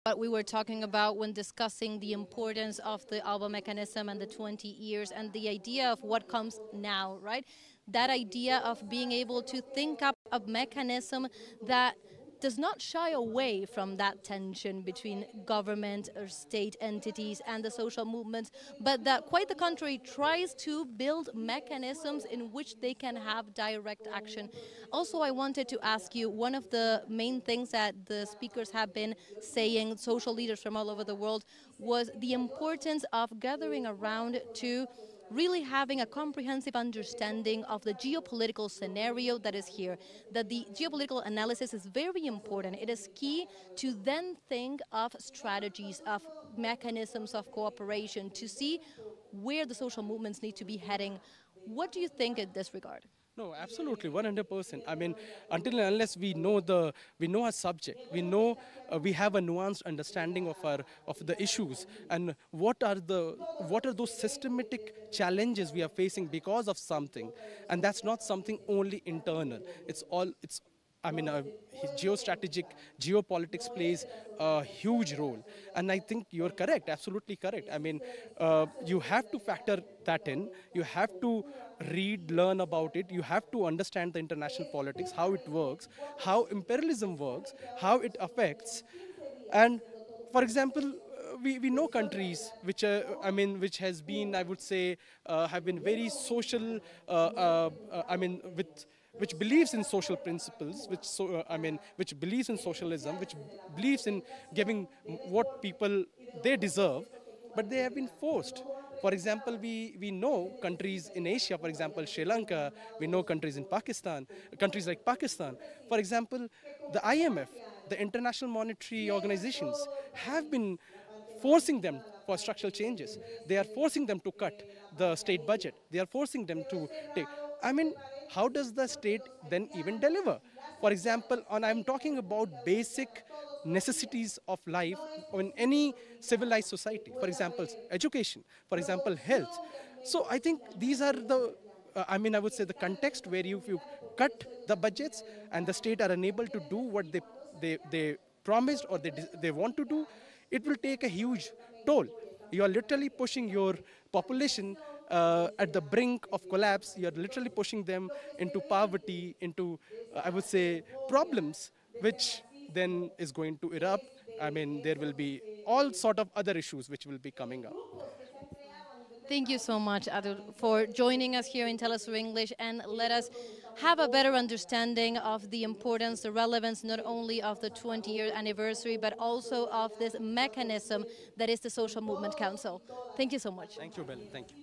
What we were talking about when discussing the importance of the ALBA mechanism and the 20 years and the idea of what comes now, right? That idea of being able to think up a mechanism that does not shy away from that tension between government or state entities and the social movements, but that quite the contrary tries to build mechanisms in which they can have direct action. Also, I wanted to ask you, one of the main things that the speakers have been saying, social leaders from all over the world, was the importance of gathering around to really having a comprehensive understanding of the geopolitical scenario that is here, that the geopolitical analysis is very important. It is key to then think of strategies, of mechanisms of cooperation, to see where the social movements need to be heading. What do you think in this regard? No, absolutely, 100%. I mean, until and unless we know our subject, we have a nuanced understanding of the issues and what are those systematic challenges we are facing because of something, and that's not something only internal. It's I mean, geostrategic geopolitics plays a huge role, and I think you're correct, absolutely correct. I mean, you have to factor that in. You have to read, learn about it. You have to understand the international politics, how it works, how imperialism works, how it affects, and for example, we know countries which which has been, I would say, have been very social, with which believes in social principles, which believes in socialism, which believes in giving what people they deserve, but they have been forced. For example, we know countries in Asia, for example, Sri Lanka, we know countries in Pakistan, countries like Pakistan. For example, the IMF, the International Monetary Organizations, have been forcing them for structural changes. They are forcing them to cut the state budget. They are forcing them to take. I mean, how does the state then even deliver? For example, I'm talking about basic necessities of life in any civilized society. For example, education. For example, health. So I think these are I would say the context where if you cut the budgets and the state are unable to do what they promised or they want to do, it will take a huge toll. You are literally pushing your population at the brink of collapse. You are literally pushing them into poverty, into, I would say, problems, which then is going to erupt. I mean, there will be all sort of other issues which will be coming up. Thank you so much, Adul, for joining us here in Telesur English and let us have a better understanding of the importance, the relevance not only of the 20-year anniversary, but also of this mechanism that is the Social Movement Council. Thank you so much. Thank you, Bella. Thank you.